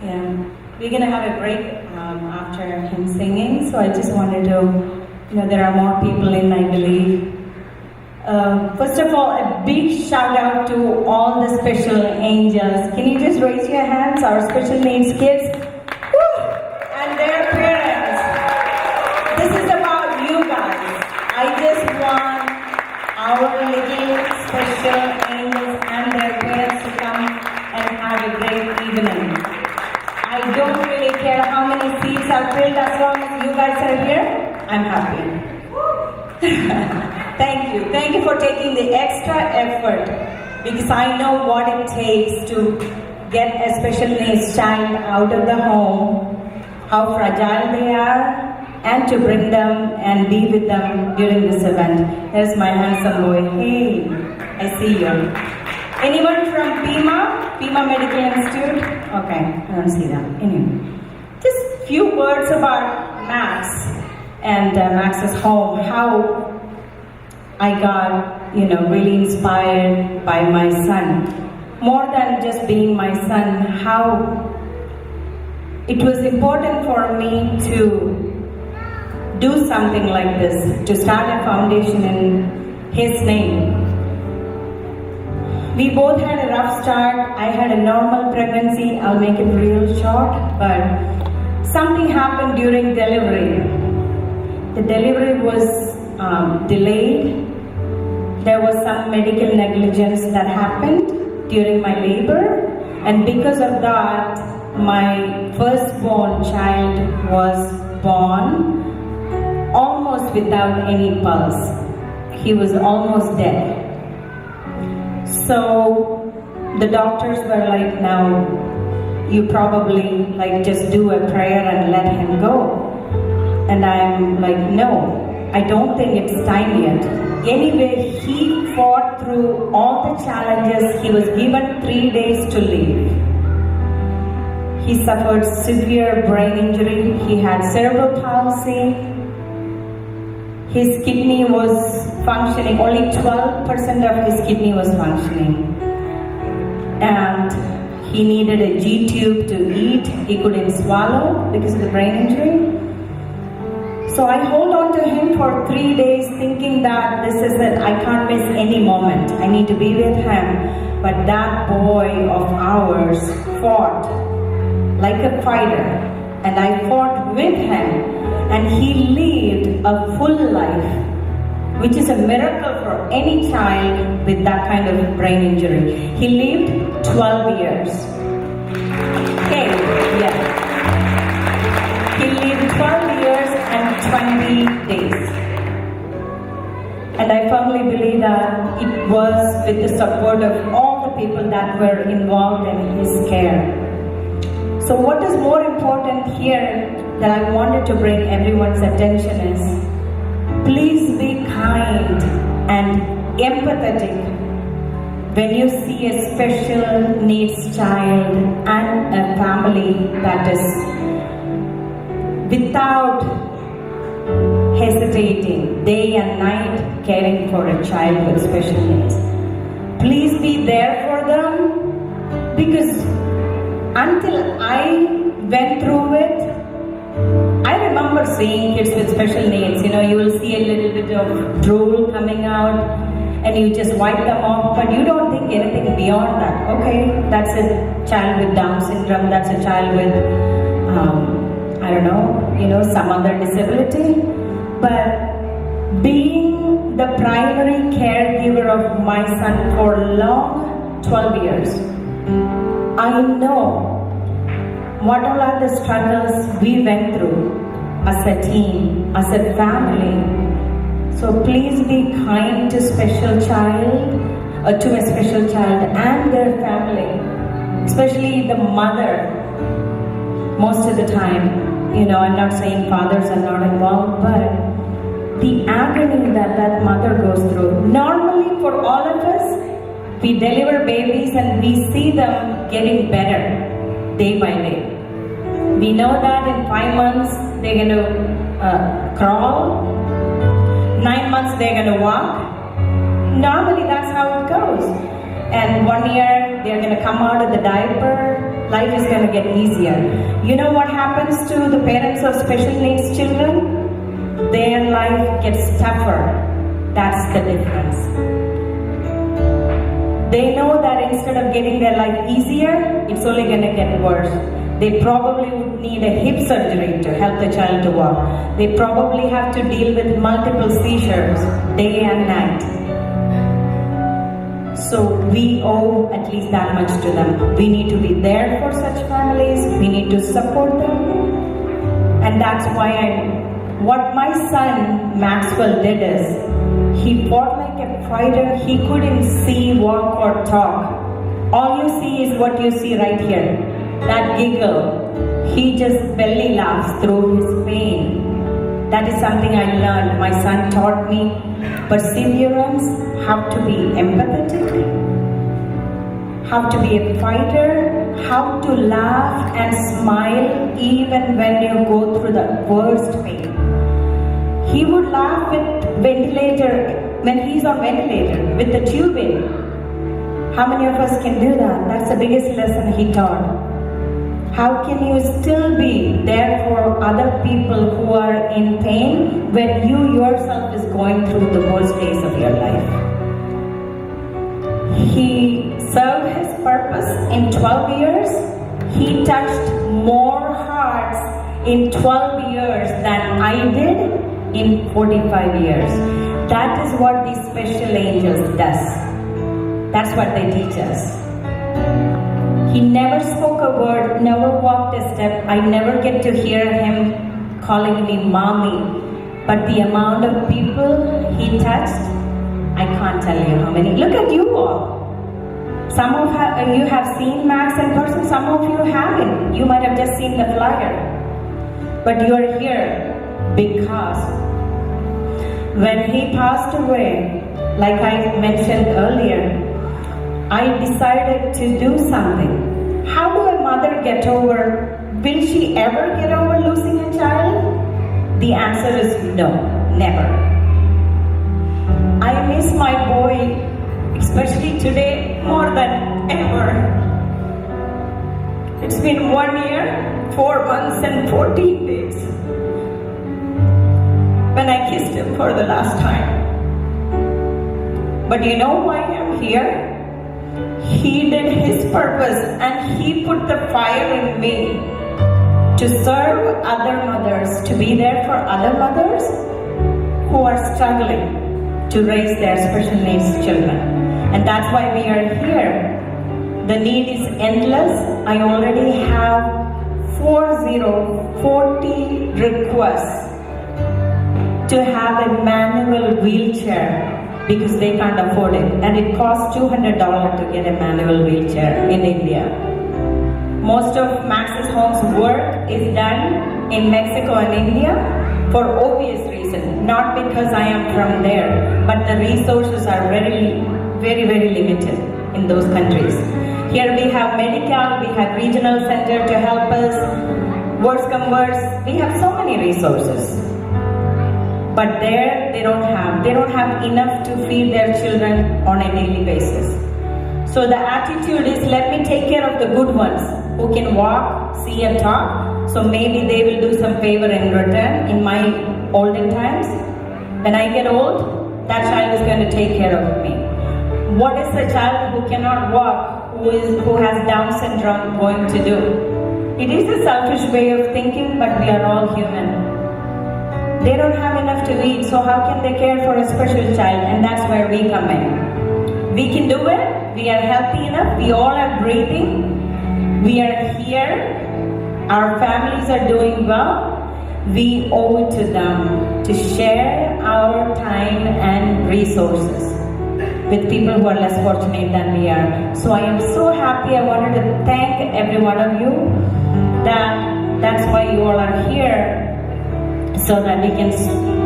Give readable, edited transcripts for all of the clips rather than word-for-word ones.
Yeah, we're gonna have a break after him singing. So I just wanted to, there are more people in, I believe. First of all, a big shout out to all the special angels. Can you just raise your hands? Our special needs kids, woo! And their parents. This is about you guys. I just want our little special angels and their parents to come and have a great evening. I don't really care how many seats are filled as long as you guys are here. I'm happy. Thank you for taking the extra effort, because I know what it takes to get a special needs child out of the home, how fragile they are, and to bring them and be with them during this event. There's my handsome boy. Hey, I see you. Anyone from Pima Medical Institute? Okay, I don't see them. Anyway, just few words about Max and Max'sHome. How I got, really inspired by my son. More than just being my son, how it was important for me to do something like this, to start a foundation in his name. We both had a rough start. I had a normal pregnancy. I'll make it real short, but something happened during delivery. The delivery was delayed. There was some medical negligence that happened during my labor, and because of that, my firstborn child was born almost without any pulse. He was almost dead. So the doctors were like, now you probably just do a prayer and let him go. And I'm like, no, I don't think it's time yet. Anyway, he fought through all the challenges. He was given 3 days to live. He suffered severe brain injury. He had cerebral palsy. His kidney was functioning, only 12% of his kidney was functioning. And he needed a G-tube to eat. He couldn't swallow because of the brain injury. So I hold on to him for 3 days thinking that this is it, I can't miss any moment. I need to be with him. But that boy of ours fought like a fighter. And I fought with him. And he lived a full life, which is a miracle for any child with that kind of brain injury. He lived 12 years. Okay, yeah. He lived 12 years and 20 days. And I firmly believe that it was with the support of all the people that were involved in his care. So what is more important here that I wanted to bring everyone's attention is, please be kind and empathetic when you see a special needs child and a family that is without hesitating, day and night caring for a child with special needs. Please be there for them, because until I went through it, I remember seeing kids with special needs. You will see a little bit of drool coming out and you just wipe them off, but you don't think anything beyond that. Okay, that's a child with Down syndrome, that's a child with, some other disability. But being the primary caregiver of my son for long 12 years, I know what all are the struggles we went through as a team, as a family. So please be kind to special child, to a special child and their family, especially the mother. Most of the time, I'm not saying fathers are not involved, but the agony that mother goes through. Normally for all of us, we deliver babies and we see them getting better day by day. We know that in 5 months they're going to crawl, 9 months they're going to walk. Normally that's how it goes. And 1 year they're going to come out of the diaper. life is going to get easier. You know what happens to the parents of special needs children? Their life gets tougher. That's the difference. They know that instead of getting their life easier, it's only going to get worse. They probably would need a hip surgery to help the child to walk. They probably have to deal with multiple seizures day and night. So we owe at least that much to them. We need to be there for such families. We need to support them. And that's why what my son Maxwell did is, he fought like a fighter. He couldn't see, walk or talk. All you see is what you see right here. That giggle. He just belly laughs through his pain. That is something I learned. My son taught me perseverance, how to be empathetic, how to be a fighter, how to laugh and smile even when you go through the worst pain. He would laugh with ventilator, when he's on ventilator, with the tubing. How many of us can do that? That's the biggest lesson he taught. How can you still be there for other people who are in pain when you yourself is going through the worst days of your life? He served his purpose in 12 years. He touched more hearts in 12 years than I did in 45 years. That is what these special angels does. That's what they teach us. He never spoke a word, never walked a step. I never get to hear him calling me mommy. But the amount of people he touched, I can't tell you how many. Look at you all. Some of you have seen Max in person, some of you haven't. You might have just seen the flyer. But you are here because when he passed away, like I mentioned earlier, I decided to do something. How do a mother get over, will she ever get over losing a child? The answer is no, never. I miss my boy, especially today, more than ever. It's been 1 year, 4 months and 14 days when I kissed him for the last time. But you know why I'm here? He did his purpose and he put the fire in me to serve other mothers, to be there for other mothers who are struggling to raise their special needs children. And that's why we are here. The need is endless. I already have 40 requests to have a manual wheelchair because they can't afford it. And it costs $200 to get a manual wheelchair in India. Most of Max's Home's work is done in Mexico and India for obvious reason, not because I am from there, but the resources are very, very limited in those countries. Here we have Medical, we have regional center to help us. Worse come worse, we have so many resources. But there they don't have enough to feed their children on a daily basis. So the attitude is, let me take care of the good ones who can walk, see and talk. So maybe they will do some favor in return in my olden times. When I get old, that child is going to take care of me. What is a child who cannot walk, who has Down syndrome going to do? It is a selfish way of thinking, but we are all human. They don't have enough to eat, so how can they care for a special child? And that's where we come in. We can do it. We are healthy enough. We all are breathing. We are here. Our families are doing well. We owe it to them to share our time and resources with people who are less fortunate than we are. So I am so happy. I wanted to thank every one of you. That's why you all are here, so that we can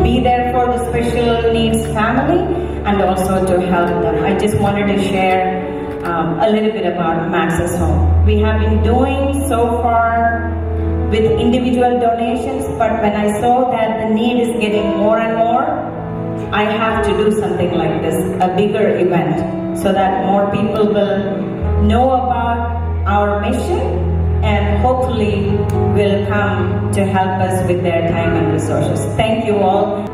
be there for the special needs family and also to help them. I just wanted to share a little bit about Max's Home. We have been doing so far with individual donations, but when I saw that the need is getting more and more, I have to do something like this, a bigger event, so that more people will know about our mission and hopefully will come to help us with their time and resources. Thank you all.